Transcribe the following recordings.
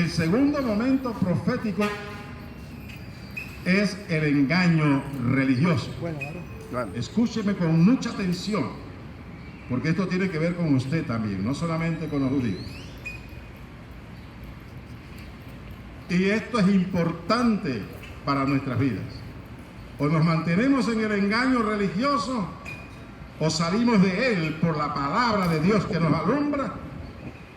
El segundo momento profético es el engaño religioso. Escúcheme con mucha atención, porque esto tiene que ver con usted también, no solamente con los judíos. Y esto es importante para nuestras vidas. O nos mantenemos en el engaño religioso, o salimos de él por la palabra de Dios que nos alumbra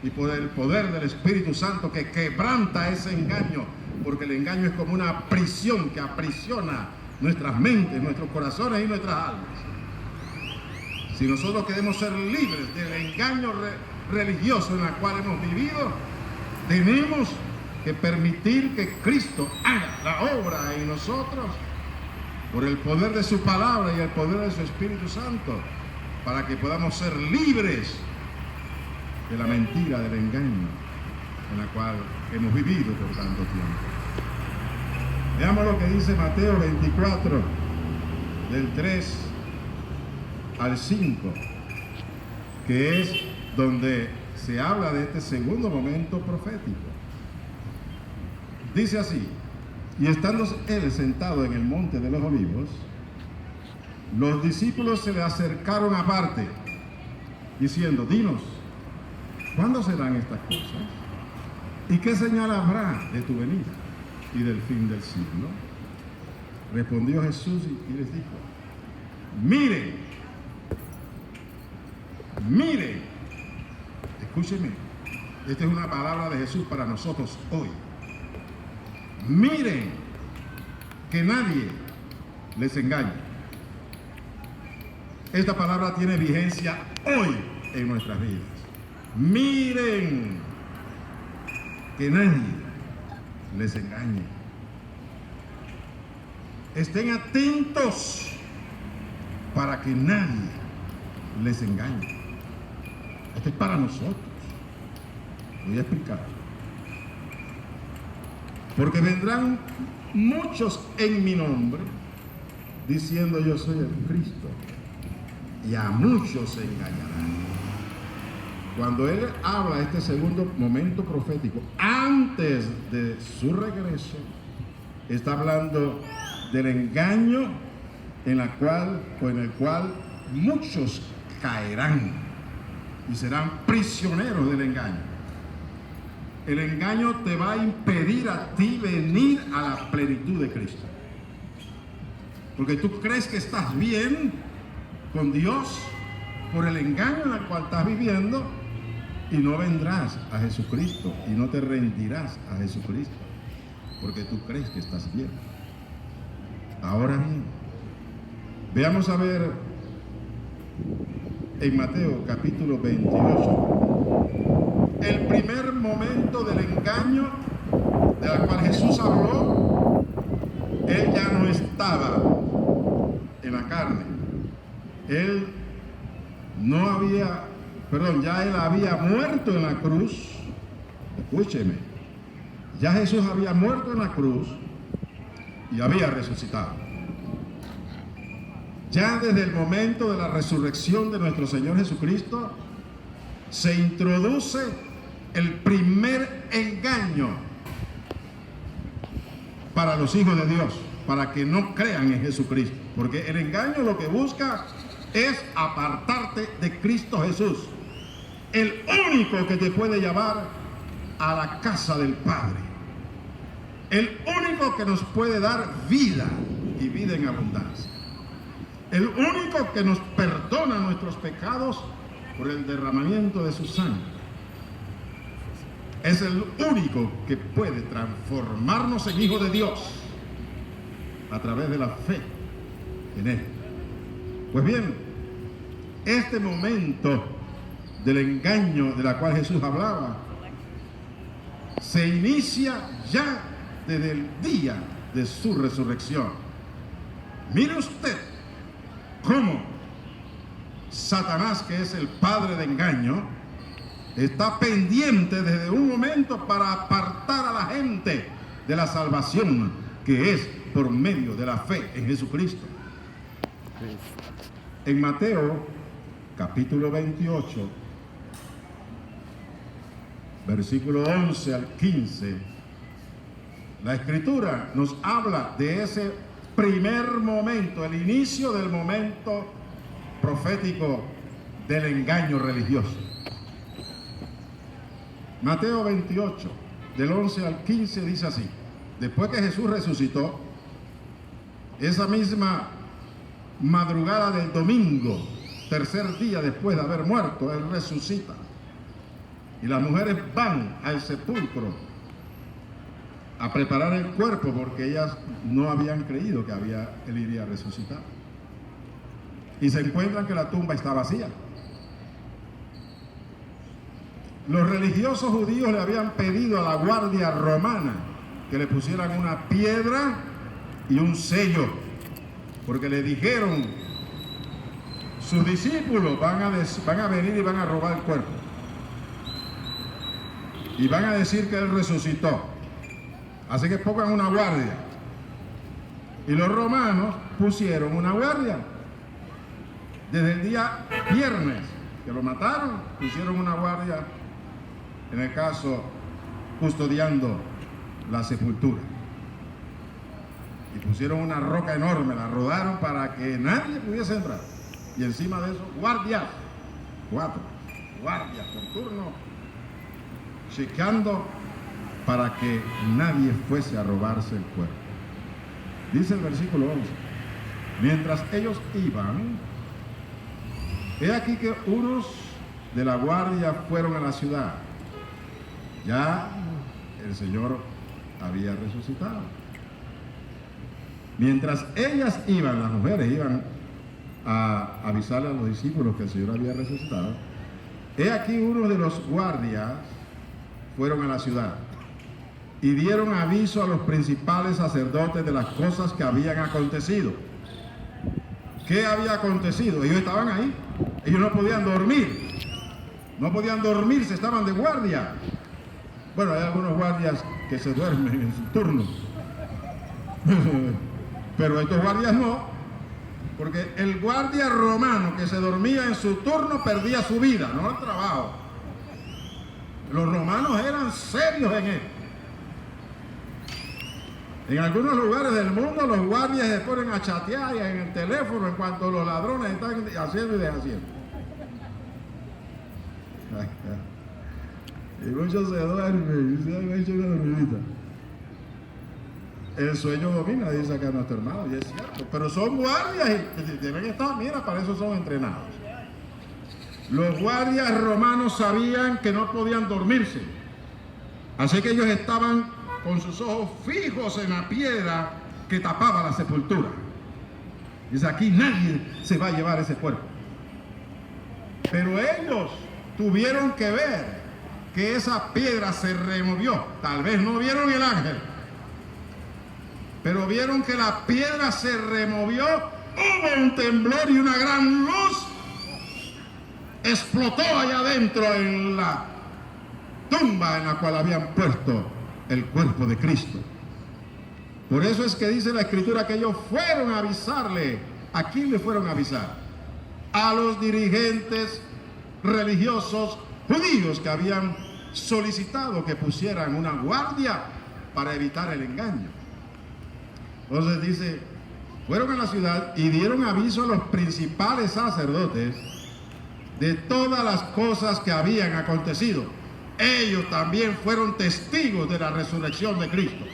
y por el poder del Espíritu Santo que quebranta ese engaño, porque el engaño es como una prisión que aprisiona nuestras mentes, nuestros corazones y nuestras almas. Si nosotros queremos ser libres del engaño religioso en el cual hemos vivido, tenemos que permitir que Cristo haga la obra en nosotros por el poder de su palabra y el poder de su Espíritu Santo, para que podamos ser libres de la mentira, del engaño en la cual hemos vivido por tanto tiempo. Veamos lo que dice Mateo 24, del 3 al 5, que es donde se habla de este segundo momento profético. Dice así: y estando él sentado en el monte de los olivos, los discípulos se le acercaron aparte, diciendo: dinos, ¿cuándo serán estas cosas? ¿Y qué señal habrá de tu venida y del fin del siglo? Respondió Jesús y les dijo: miren, escúchenme, esta es una palabra de Jesús para nosotros hoy. Miren que nadie les engañe. Esta palabra tiene vigencia hoy en nuestras vidas. Miren que nadie les engañe. Estén atentos para que nadie les engañe. Esto es para nosotros. Voy a explicar. Porque vendrán muchos en mi nombre, diciendo: yo soy el Cristo, y a muchos se engañarán. Cuando él habla este segundo momento profético, antes de su regreso, está hablando del engaño en el cual muchos caerán y serán prisioneros del engaño. El engaño te va a impedir a ti venir a la plenitud de Cristo. Porque tú crees que estás bien con Dios por el engaño en el cual estás viviendo, y no vendrás a Jesucristo y no te rendirás a Jesucristo porque tú crees que estás bien. Ahora bien, veamos a ver en Mateo capítulo 28 el primer momento del engaño del cual Jesús habló. Él ya no estaba en la carne. Ya él había muerto en la cruz. Escúcheme, ya Jesús había muerto en la cruz y había resucitado. Ya desde el momento de la resurrección de nuestro Señor Jesucristo se introduce el primer engaño para los hijos de Dios, para que no crean en Jesucristo, porque el engaño lo que busca es apartarte de Cristo Jesús, el único que te puede llevar a la casa del Padre, el único que nos puede dar vida y vida en abundancia, el único que nos perdona nuestros pecados por el derramamiento de su sangre. Es el único que puede transformarnos en hijos de Dios a través de la fe en Él. Pues bien, este momento del engaño de la cual Jesús hablaba se inicia ya desde el día de su resurrección. Mire usted cómo Satanás, que es el padre de engaño, está pendiente desde un momento para apartar a la gente de la salvación que es por medio de la fe en Jesucristo. En Mateo capítulo 28 versículo 11 al 15, la Escritura nos habla de ese primer momento, el inicio del momento profético del engaño religioso. Mateo 28, del 11 al 15, dice así: después que Jesús resucitó, esa misma madrugada del domingo, tercer día después de haber muerto, Él resucita. Y las mujeres van al sepulcro a preparar el cuerpo, porque ellas no habían creído que Él iría a resucitar. Y se encuentran que la tumba está vacía. Los religiosos judíos le habían pedido a la guardia romana que le pusieran una piedra y un sello, porque le dijeron: sus discípulos van a venir y van a robar el cuerpo, y van a decir que Él resucitó, así que pongan una guardia. Y los romanos pusieron una guardia. Desde el día viernes que lo mataron, pusieron una guardia, en el caso custodiando la sepultura. Y pusieron una roca enorme, la rodaron para que nadie pudiese entrar. Y encima de eso, guardias, 4 guardias por turno, checando para que nadie fuese a robarse el cuerpo. Dice el versículo 11: mientras ellos iban, he aquí que unos de la guardia fueron a la ciudad. Ya el Señor había resucitado. Mientras ellas iban, las mujeres iban a avisarle a los discípulos que el Señor había resucitado, he aquí unos de los guardias fueron a la ciudad y dieron aviso a los principales sacerdotes de las cosas que habían acontecido. ¿Qué había acontecido? Ellos estaban ahí, ellos no podían dormir, se estaban de guardia. Bueno, hay algunos guardias que se duermen en su turno, pero estos guardias no, porque el guardia romano que se dormía en su turno perdía su vida, no el trabajo. Los romanos eran serios en esto. En algunos lugares del mundo los guardias se ponen a chatear en el teléfono en cuanto los ladrones están haciendo y deshaciendo. Y muchos se duermen y se han hecho una dormidita. El sueño domina, dice acá nuestro hermano, y es cierto. Pero son guardias y deben estar, mira, para eso son entrenados. Los guardias romanos sabían que no podían dormirse. Así que ellos estaban con sus ojos fijos en la piedra que tapaba la sepultura. Dice: aquí nadie se va a llevar ese cuerpo. Pero ellos tuvieron que ver que esa piedra se removió. Tal vez no vieron el ángel, pero vieron que la piedra se removió, hubo un temblor y una gran luz explotó allá adentro en la tumba en la cual habían puesto el cuerpo de Cristo. Por eso es que dice la Escritura que ellos fueron a avisarle. ¿A quién le fueron a avisar? A los dirigentes religiosos judíos que habían solicitado que pusieran una guardia para evitar el engaño. Entonces dice: fueron a la ciudad y dieron aviso a los principales sacerdotes de todas las cosas que habían acontecido. Ellos también fueron testigos de la resurrección de Cristo.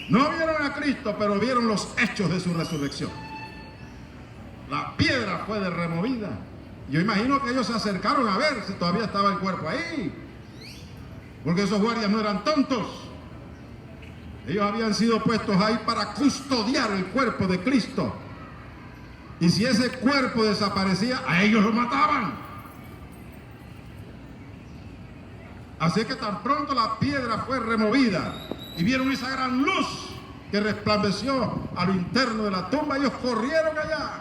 No vieron a Cristo, pero vieron los hechos de su resurrección. La piedra fue removida. Yo imagino que ellos se acercaron a ver si todavía estaba el cuerpo ahí, porque esos guardias no eran tontos. Ellos habían sido puestos ahí para custodiar el cuerpo de Cristo. Y si ese cuerpo desaparecía, a ellos lo mataban. Así que tan pronto la piedra fue removida y vieron esa gran luz que resplandeció a lo interno de la tumba, ellos corrieron allá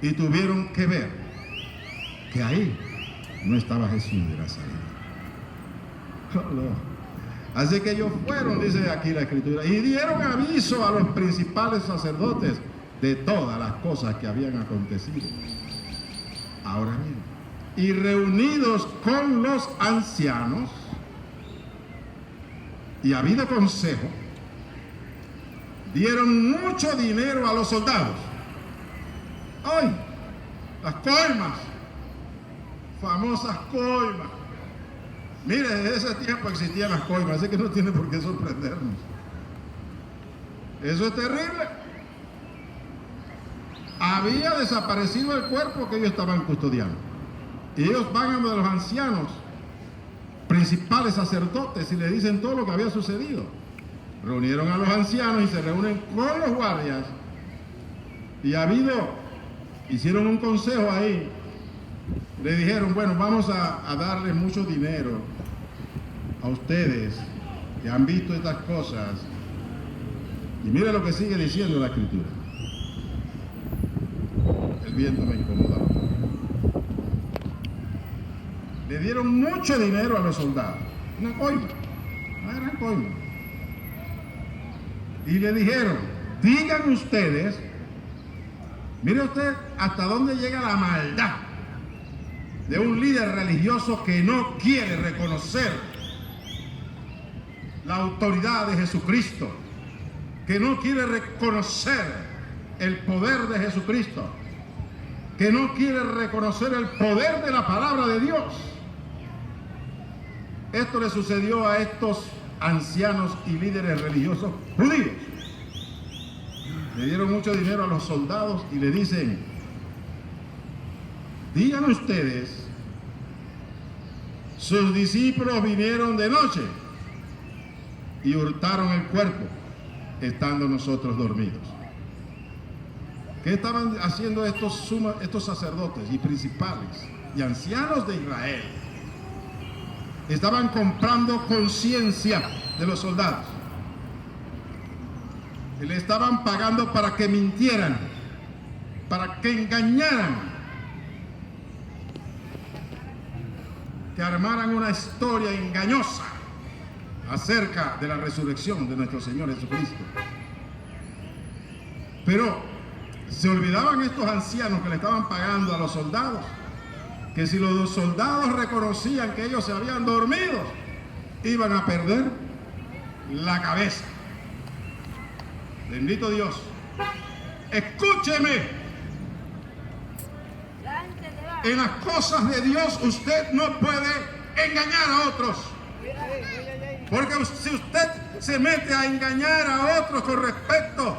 y tuvieron que ver que ahí no estaba Jesús de Nazaret. Oh, no. Así que ellos fueron, dice aquí la Escritura, y dieron aviso a los principales sacerdotes de todas las cosas que habían acontecido. Ahora bien, y reunidos con los ancianos, y habido consejo, dieron mucho dinero a los soldados. ¡Ay! Las coimas, famosas coimas. Mire, desde ese tiempo existían las coimas, así que no tiene por qué sorprendernos. Eso es terrible. Había desaparecido el cuerpo que ellos estaban custodiando. Y ellos van a uno de los ancianos, principales sacerdotes, y le dicen todo lo que había sucedido. Reunieron a los ancianos y se reúnen con los guardias. Y hicieron un consejo ahí. Le dijeron, bueno, vamos a darles mucho dinero a ustedes que han visto estas cosas. Y mire lo que sigue diciendo la Escritura. El viento me incomoda. Le dieron mucho dinero a los soldados. Una coima, una gran coima. Y le dijeron, digan ustedes, mire usted hasta dónde llega la maldad de un líder religioso que no quiere reconocer la autoridad de Jesucristo, que no quiere reconocer el poder de Jesucristo, que no quiere reconocer el poder de la palabra de Dios. Esto le sucedió a estos ancianos y líderes religiosos judíos. Le dieron mucho dinero a los soldados y le dicen, digan ustedes, sus discípulos vinieron de noche y hurtaron el cuerpo, estando nosotros dormidos. ¿Qué estaban haciendo estos sacerdotes y principales y ancianos de Israel? Estaban comprando conciencia de los soldados. Y le estaban pagando para que mintieran, para que engañaran, que armaran una historia engañosa acerca de la resurrección de nuestro Señor Jesucristo. Pero se olvidaban estos ancianos que le estaban pagando a los soldados, que si los soldados reconocían que ellos se habían dormido, iban a perder la cabeza. Bendito Dios. Escúcheme. En las cosas de Dios usted no puede engañar a otros. Porque si usted se mete a engañar a otros con respecto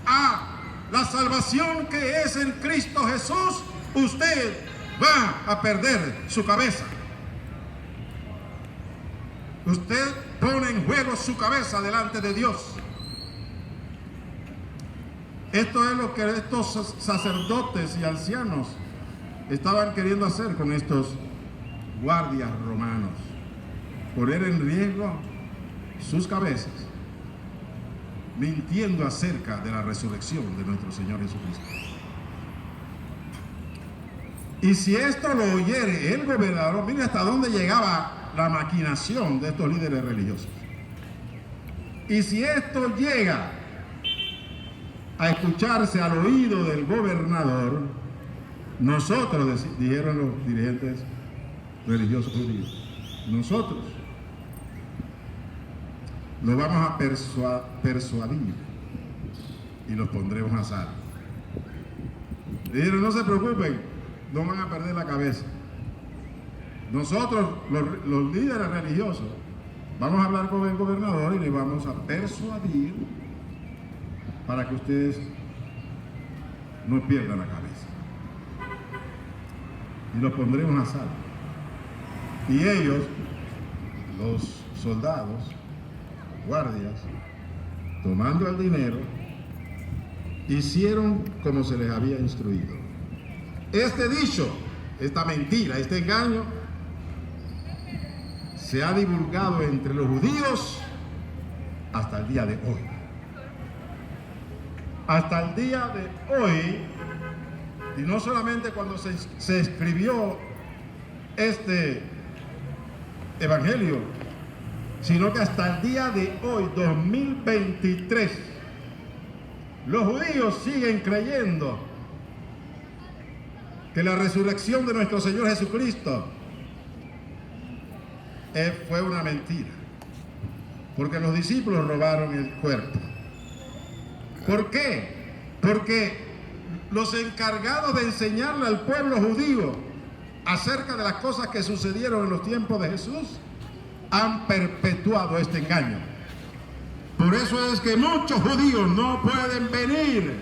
a la salvación que es en Cristo Jesús, usted va a perder su cabeza. Usted pone en juego su cabeza delante de Dios. Esto es lo que estos sacerdotes y ancianos estaban queriendo hacer con estos guardias romanos. Poner en riesgo sus cabezas, mintiendo acerca de la resurrección de nuestro Señor Jesucristo. Y si esto lo oyere el gobernador, mire hasta dónde llegaba la maquinación de estos líderes religiosos. Y si esto llega a escucharse al oído del gobernador, nosotros, dijeron los dirigentes religiosos judíos, nosotros lo vamos a persuadir y los pondremos a salvo. Dijeron, no se preocupen, no van a perder la cabeza. Nosotros, los líderes religiosos, vamos a hablar con el gobernador y le vamos a persuadir para que ustedes no pierdan la cabeza. Y los pondremos a salvo. Y ellos, los soldados, guardias, tomando el dinero, hicieron como se les había instruido. Este dicho, esta mentira, este engaño, se ha divulgado entre los judíos hasta el día de hoy. Hasta el día de hoy, y no solamente cuando se escribió este evangelio, sino que hasta el día de hoy, 2023, los judíos siguen creyendo que la resurrección de nuestro Señor Jesucristo fue una mentira, porque los discípulos robaron el cuerpo. ¿Por qué? Porque los encargados de enseñarle al pueblo judío acerca de las cosas que sucedieron en los tiempos de Jesús han perpetuado este engaño. Por eso es que muchos judíos no pueden venir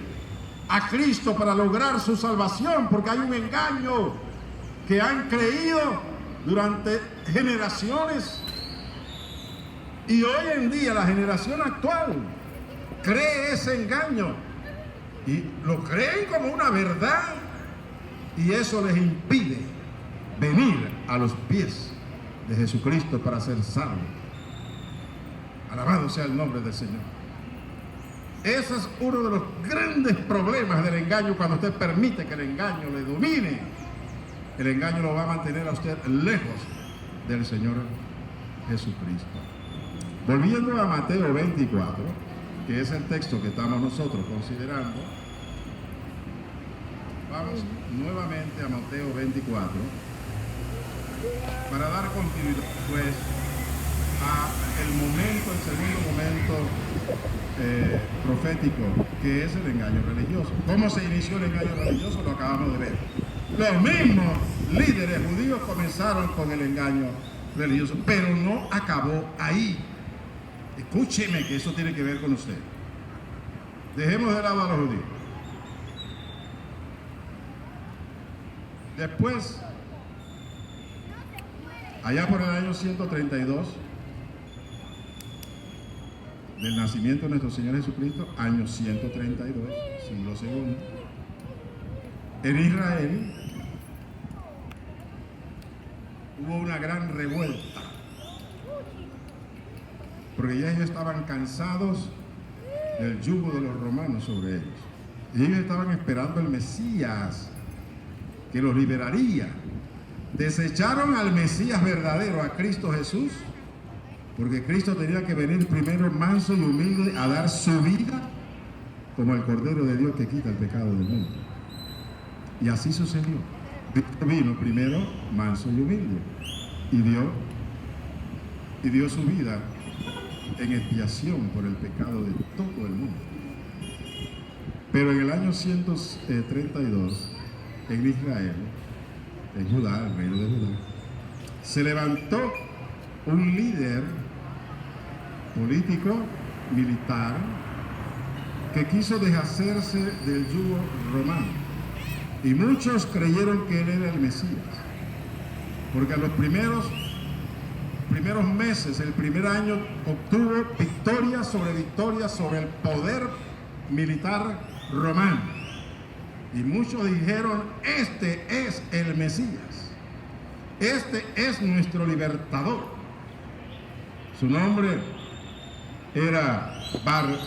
a Cristo para lograr su salvación, porque hay un engaño que han creído durante generaciones. Y hoy en día la generación actual cree ese engaño y lo creen como una verdad, y eso les impide venir a los pies de Jesucristo para ser salvos. Alabado sea el nombre del Señor. Ese es uno de los grandes problemas del engaño. Cuando usted permite que el engaño le domine, el engaño lo va a mantener a usted lejos del Señor Jesucristo. Volviendo a Mateo 24, que es el texto que estamos nosotros considerando, vamos nuevamente a Mateo 24 para dar continuidad pues a el segundo momento profético, que es el engaño religioso. ¿Cómo se inició el engaño religioso? Lo acabamos de ver. Los mismos líderes judíos comenzaron con el engaño religioso, pero no acabó ahí. Escúcheme que eso tiene que ver con usted. Dejemos de lado a los judíos. Después, allá por el año 132 del nacimiento de nuestro Señor Jesucristo, año 132, siglo segundo, en Israel hubo una gran revuelta, porque ya ellos estaban cansados del yugo de los romanos sobre ellos. Y ellos estaban esperando el Mesías que los liberaría. Desecharon al Mesías verdadero, a Cristo Jesús, porque Cristo tenía que venir primero manso y humilde a dar su vida como el Cordero de Dios que quita el pecado del mundo. Y así sucedió. Cristo vino primero manso y humilde y dio su vida en expiación por el pecado de todo el mundo. Pero en el año 132, en Israel, en Judá, el reino de Judá, se levantó un líder político, militar, que quiso deshacerse del yugo romano. Y muchos creyeron que él era el Mesías, porque en los primeros meses, el primer año, obtuvo victoria sobre el poder militar romano. Y muchos dijeron: este es el Mesías, este es nuestro libertador. Su nombre era Bar-Koba,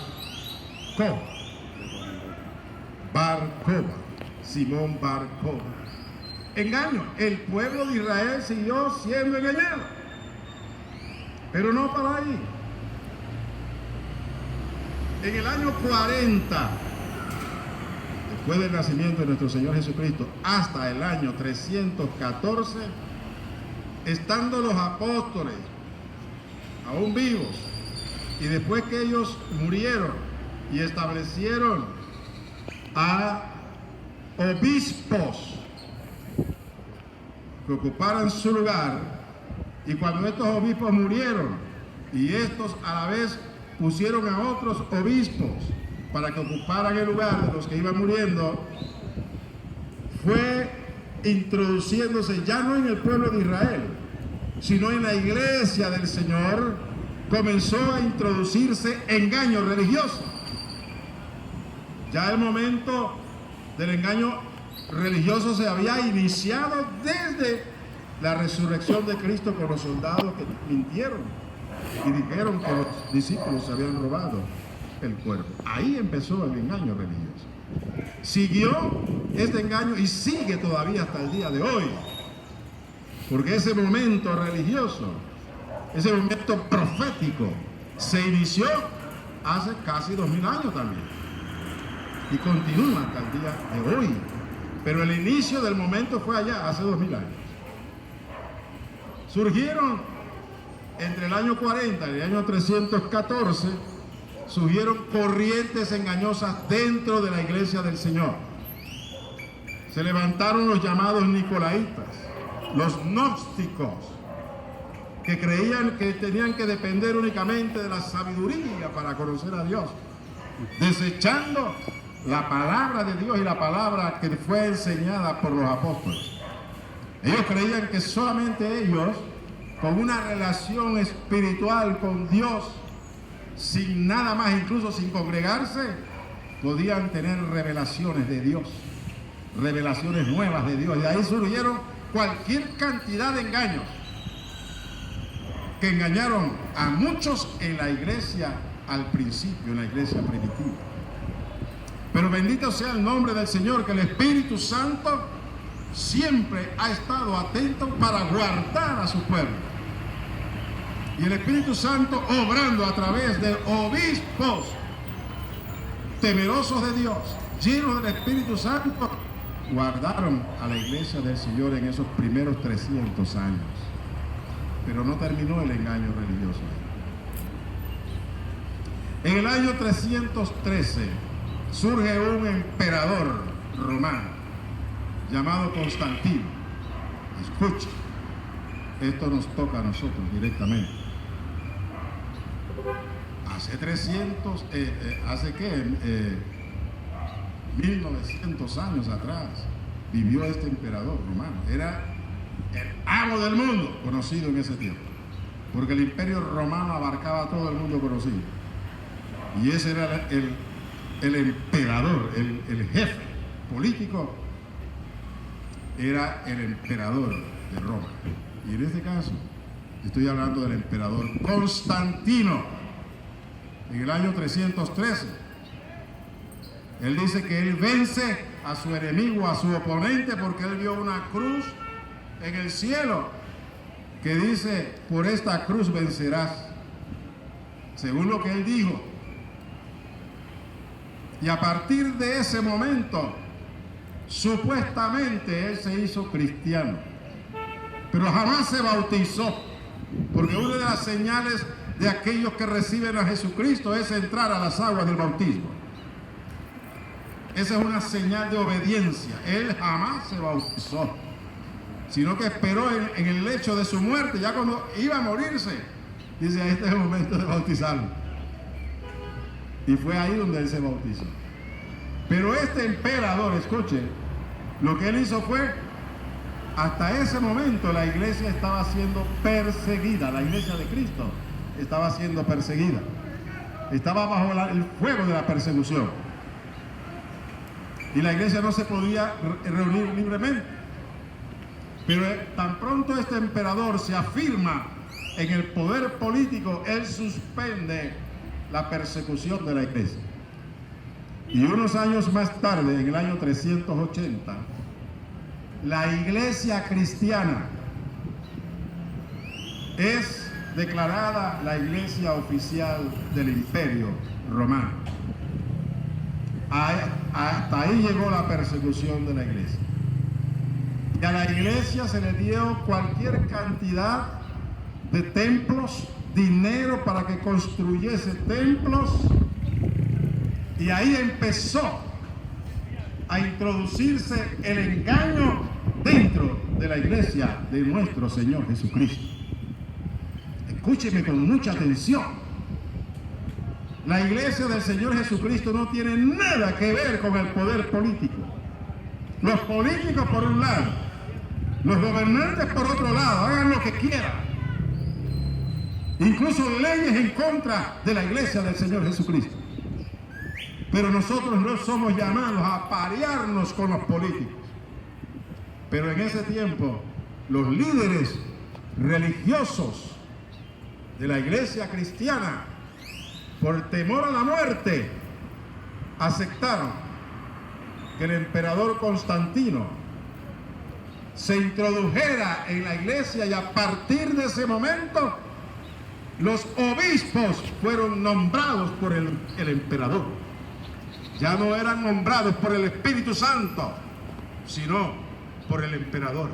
Simón Bar-Koba. Engaño. El pueblo de Israel siguió siendo engañado, pero no para ahí. En el año 40, después del nacimiento de nuestro Señor Jesucristo, hasta el año 314, estando los apóstoles aún vivos, y después que ellos murieron y establecieron a obispos que ocuparan su lugar, y cuando estos obispos murieron y estos a la vez pusieron a otros obispos para que ocuparan el lugar de los que iban muriendo, fue introduciéndose ya no en el pueblo de Israel, sino en la iglesia del Señor, comenzó a introducirse engaño religioso. Ya el momento del engaño religioso se había iniciado desde la resurrección de Cristo, con los soldados que mintieron y dijeron que los discípulos se habían robado el cuerpo. Ahí empezó el engaño religioso. Siguió este engaño y sigue todavía hasta el día de hoy, porque ese momento religioso, ese momento profético, se inició hace casi 2000 años también y continúa hasta el día de hoy. Pero el inicio del momento fue allá, hace 2000 años. Surgieron entre el año 40 y el año 314, surgieron corrientes engañosas dentro de la iglesia del Señor. Se levantaron los llamados nicolaitas, los gnósticos, que creían que tenían que depender únicamente de la sabiduría para conocer a Dios, desechando la palabra de Dios y la palabra que fue enseñada por los apóstoles. Ellos creían que solamente ellos, con una relación espiritual con Dios, sin nada más, incluso sin congregarse, podían tener revelaciones de Dios, revelaciones nuevas de Dios. Y de ahí surgieron cualquier cantidad de engaños que engañaron a muchos en la iglesia al principio, en la iglesia primitiva. Pero bendito sea el nombre del Señor, que el Espíritu Santo siempre ha estado atento para guardar a su pueblo. Y el Espíritu Santo, obrando a través de obispos temerosos de Dios, llenos del Espíritu Santo, guardaron a la iglesia del Señor en esos primeros 300 años. Pero no terminó el engaño religioso. En el año 313 surge un emperador romano llamado Constantino. Escucha, esto nos toca a nosotros directamente. Hace 1900 años atrás vivió este emperador romano. Era el amo del mundo conocido en ese tiempo, porque el imperio romano abarcaba a todo el mundo conocido, y ese era el emperador, el jefe político, era el emperador de Roma. Y en este caso estoy hablando del emperador Constantino. En el año 313 él dice que él vence a su enemigo, a su oponente, porque él vio una cruz en el cielo que dice: por esta cruz vencerás, según lo que él dijo. Y a partir de ese momento, supuestamente él se hizo cristiano, pero jamás se bautizó, porque una de las señales de aquellos que reciben a Jesucristo es entrar a las aguas del bautismo. Esa es una señal de obediencia. Él jamás se bautizó, sino que esperó en el lecho de su muerte. Ya cuando iba a morirse, dice: este es el momento de bautizarlo. Y fue ahí donde él se bautizó. Pero este emperador, escuche, lo que él hizo fue, hasta ese momento la iglesia estaba siendo perseguida, la iglesia de Cristo estaba siendo perseguida, estaba bajo el fuego de la persecución, y la iglesia no se podía reunir libremente. Pero tan pronto este emperador se afirma en el poder político, él suspende la persecución de la iglesia. Y unos años más tarde, en el año 380, la iglesia cristiana es declarada la iglesia oficial del Imperio Romano. Hasta ahí llegó la persecución de la iglesia. Y a la iglesia se le dio cualquier cantidad de templos, dinero para que construyese templos, y ahí empezó a introducirse el engaño dentro de la iglesia de nuestro Señor Jesucristo. Escúcheme con mucha atención. La iglesia del Señor Jesucristo no tiene nada que ver con el poder político. Los políticos por un lado, los gobernantes por otro lado, hagan lo que quieran. Incluso leyes en contra de la iglesia del Señor Jesucristo. Pero nosotros no somos llamados a parearnos con los políticos. Pero en ese tiempo, los líderes religiosos de la iglesia cristiana, por temor a la muerte, aceptaron que el emperador Constantino se introdujera en la iglesia, y a partir de ese momento los obispos fueron nombrados por el emperador. Ya no eran nombrados por el Espíritu Santo, sino por el emperador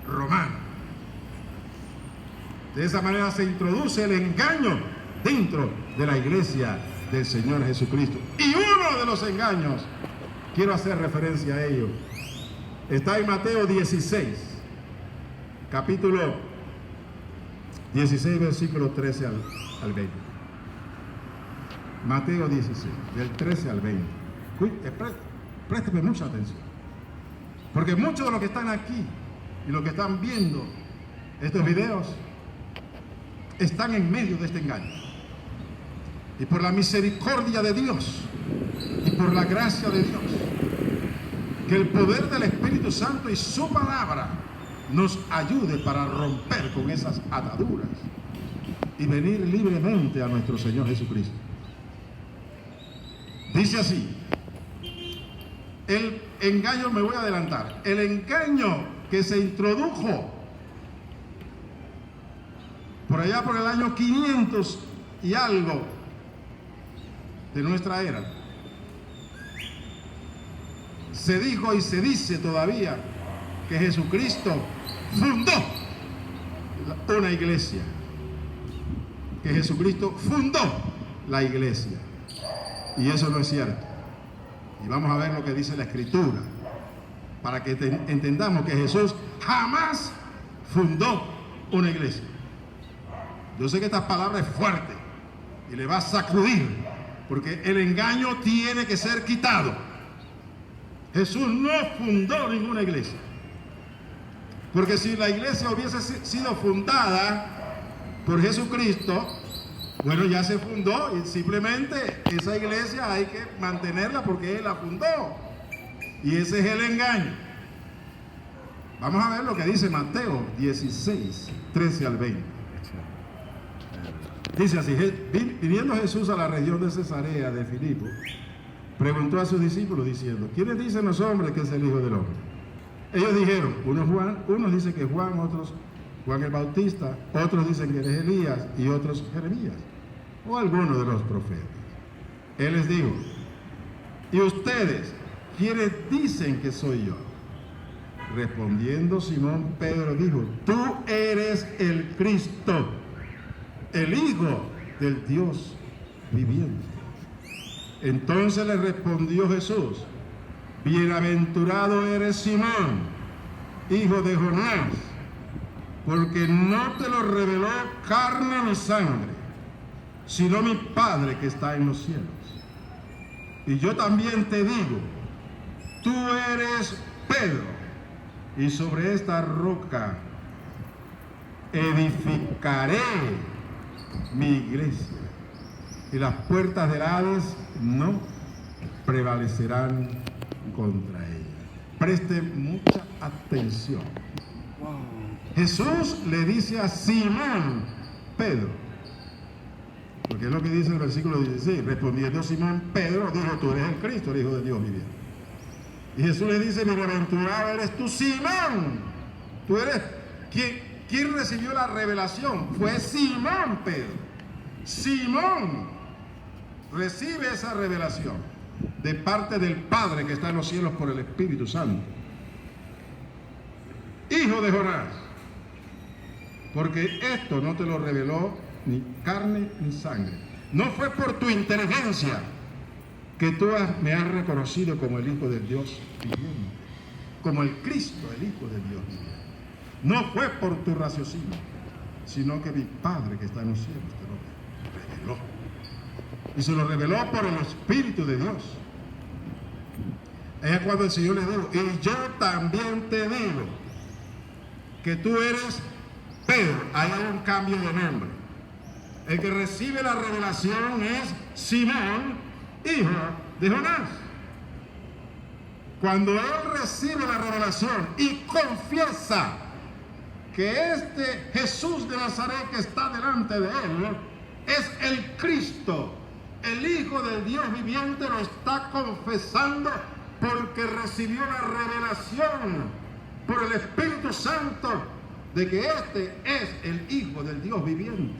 romano. De esa manera se introduce el engaño dentro de la iglesia del Señor Jesucristo. Y uno de los engaños, quiero hacer referencia a ello, está en Mateo 16, capítulo 16, versículo 13 al 20. Mateo 16, del 13 al 20. Présteme mucha atención, porque muchos de los que están aquí y los que están viendo estos videos están en medio de este engaño. Y por la misericordia de Dios y por la gracia de Dios, que el poder del Espíritu Santo y su palabra nos ayude para romper con esas ataduras y venir libremente a nuestro Señor Jesucristo. Dice así, el engaño, me voy a adelantar, el engaño que se introdujo por allá por el año 500 y algo de nuestra era. Se dijo y se dice todavía que Jesucristo fundó una iglesia, que Jesucristo fundó la iglesia, y eso no es cierto. Y vamos a ver lo que dice la Escritura para que entendamos que Jesús jamás fundó una iglesia. Yo sé que esta palabra es fuerte y le va a sacudir, porque el engaño tiene que ser quitado. Jesús no fundó ninguna iglesia, porque si la iglesia hubiese sido fundada por Jesucristo, bueno, ya se fundó y simplemente esa iglesia hay que mantenerla porque Él la fundó, y ese es el engaño. Vamos a ver lo que dice Mateo 16, 13 al 20. Dice así: viniendo Jesús a la región de Cesarea de Filipo, preguntó a sus discípulos diciendo: ¿quiénes dicen los hombres que es el Hijo del Hombre? Ellos dijeron: unos dicen que Juan, otros Juan el Bautista, otros dicen que eres Elías y otros Jeremías o alguno de los profetas. Él les dijo: ¿y ustedes quiénes dicen que soy yo? Respondiendo Simón Pedro dijo: tú eres el Cristo, el Hijo del Dios viviente. Entonces le respondió Jesús: bienaventurado eres Simón, hijo de Jonás, porque no te lo reveló carne ni sangre, sino mi Padre que está en los cielos. Y yo también te digo: tú eres Pedro, y sobre esta roca edificaré mi iglesia, y las puertas del Hades no prevalecerán contra ella. Preste mucha atención. Jesús le dice a Simón Pedro, porque es lo que dice el versículo 16: respondiendo Simón Pedro dijo: tú eres el Cristo, el Hijo de Dios viviente. Y Jesús le dice: bienaventurado eres tú, Simón. Tú eres ¿Quién recibió la revelación? Fue Simón Pedro. Simón recibe esa revelación de parte del Padre que está en los cielos por el Espíritu Santo. Hijo de Jonás, porque esto no te lo reveló ni carne ni sangre. No fue por tu inteligencia que tú me has reconocido como el Hijo del Dios viviente, como el Cristo, el Hijo del Dios viviente. No fue por tu raciocinio, sino que mi Padre que está en los cielos te lo reveló. Y se lo reveló por el Espíritu de Dios. Es cuando el Señor le dijo: y yo también te digo que tú eres Pedro. Ahí hay un cambio de nombre. El que recibe la revelación es Simón, hijo de Jonás. Cuando él recibe la revelación y confiesa que este Jesús de Nazaret que está delante de él es el Cristo, el Hijo del Dios viviente, lo está confesando porque recibió la revelación por el Espíritu Santo de que este es el Hijo del Dios viviente.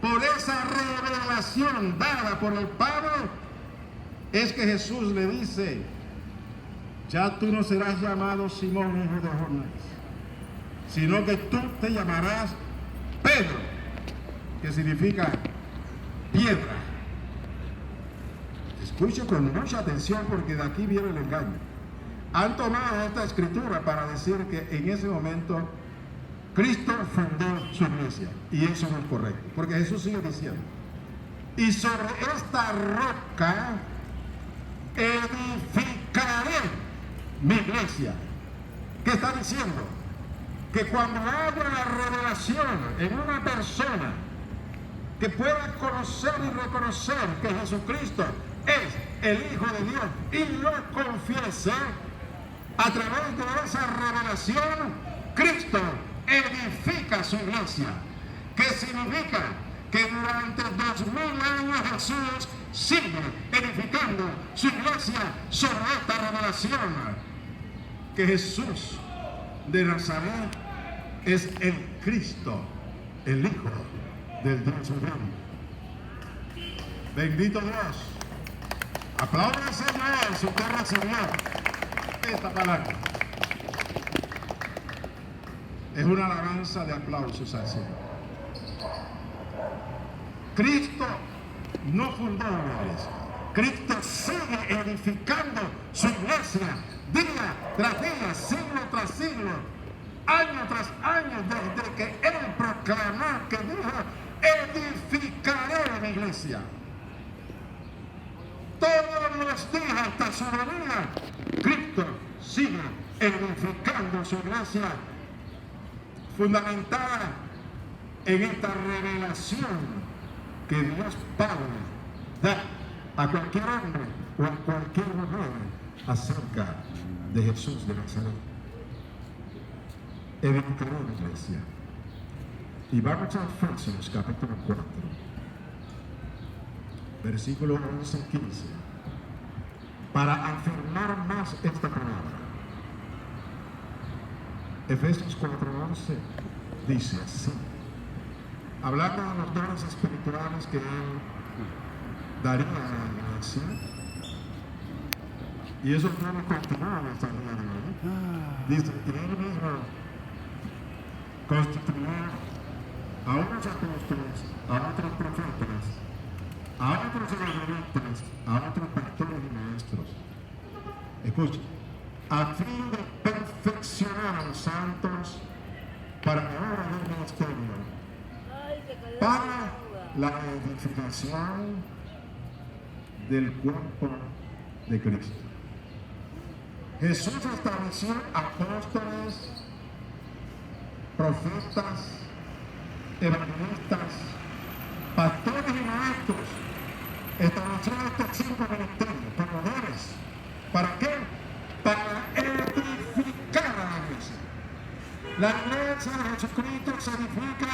Por esa revelación dada por el Padre es que Jesús le dice: ya tú no serás llamado Simón, hijo de Jonás, sino que tú te llamarás Pedro, que significa piedra. Escuche con mucha atención porque de aquí viene el engaño. Han tomado esta escritura para decir que en ese momento Cristo fundó su iglesia, y eso no es correcto, porque Jesús sigue diciendo: y sobre esta roca edificaré mi iglesia. ¿Qué está diciendo? Que cuando haya la revelación en una persona que pueda conocer y reconocer que Jesucristo es el Hijo de Dios y lo confiese, a través de esa revelación Cristo edifica su iglesia. ¿Qué significa? Que durante 2000 años Jesús sigue edificando su iglesia sobre esta revelación, que Jesús de Nazaret es el Cristo, el Hijo del Dios viviente. Bendito Dios. Aplaudan al Señor si usted recibió esta palabra. Es una alabanza de aplausos al Señor. Cristo no fundó una iglesia. Cristo sigue edificando su iglesia día tras día, siglo tras siglo, año tras año, desde que Él proclamó, que dijo: edificaré mi iglesia. Todos los días hasta su venida, Cristo sigue edificando su iglesia, fundamentada en esta revelación que Dios Padre da a cualquier hombre o a cualquier mujer acerca de Jesús de Nazaret. Edificaré la iglesia. Y vamos a Efesios capítulo 4, versículo 11 y 15, para afirmar más esta palabra. Efesios 4:11 dice así, hablando de los dones espirituales que Él daría a la iglesia, y eso tiene continuado hasta el día de hoy. Dice que Él mismo constituyó a unos apóstoles, a otros profetas, a otros evangelistas, a otros pastores y maestros. Escuchen, a fin de perfeccionar a los santos para la obra del ministerio, para la edificación del cuerpo de Cristo. Jesús estableció apóstoles, profetas, evangelistas, pastores y maestros. Estableció estos 5 ministerios, promotores. ¿Para qué? Para edificar a la iglesia. La iglesia de Jesucristo se edifica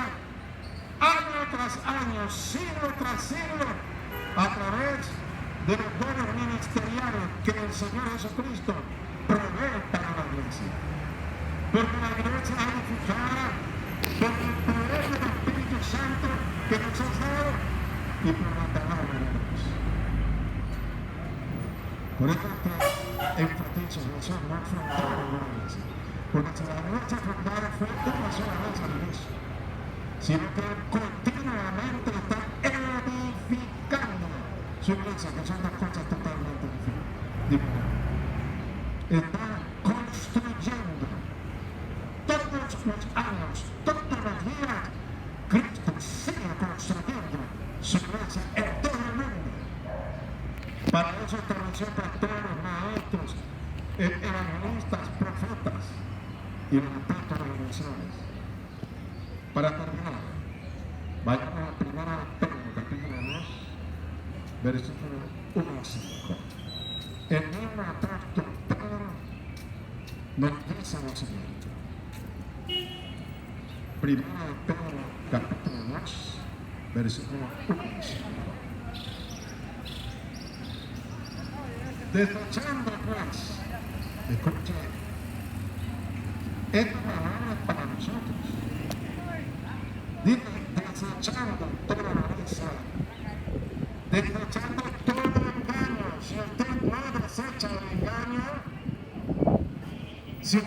año tras año, siglo tras siglo, a través de los dones ministeriales que el Señor Jesucristo provee para la iglesia. Porque la iglesia es edificada por el poder del Espíritu Santo que nos ha dado y por la palabra de Dios. Por eso que enfatizo, Jesús no fundaron una iglesia. Porque si la iglesia fundada fue una sola vez al inicio, sino que continuamente está edificando su iglesia, que son dos cosas totalmente diferentes. Está construyendo todos los años, todos los días. Cristo sigue construyendo su iglesia en todo el mundo. Para eso estableció pastores, maestros, evangelistas, profetas y los apóstoles y misiones. Para terminar, vayamos a 1 Pedro, capítulo 2, versículo 1 a 5. El mismo apóstol Pedro nos dice lo siguiente. 1 Pedro, capítulo 2, versículo 1 a 5. Desechando pues, escuche, esta palabra es para nosotros. Dice, desechando toda malicia, desechando todo engaño. Si usted no desecha el engaño, Si